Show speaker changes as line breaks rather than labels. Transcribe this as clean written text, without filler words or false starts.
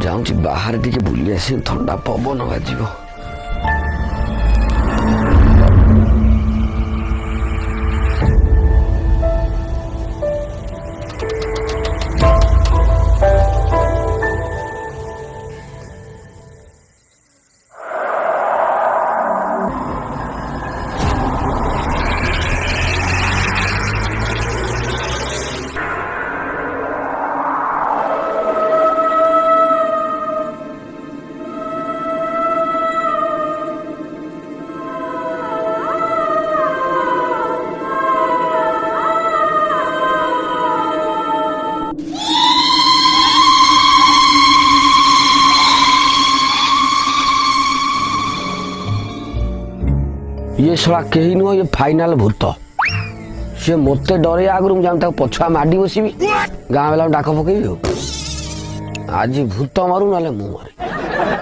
जाऊँच बाहर टिके बुली आसे ठंडा पवन बाजिब। ये सला कहीं नुह ये फाइनाल भूत सी मत डर आगुरी मुझे पछुआ माडी बसबि गाँ वाला डाक पकईबी आज भूत मारू ना मु मारे।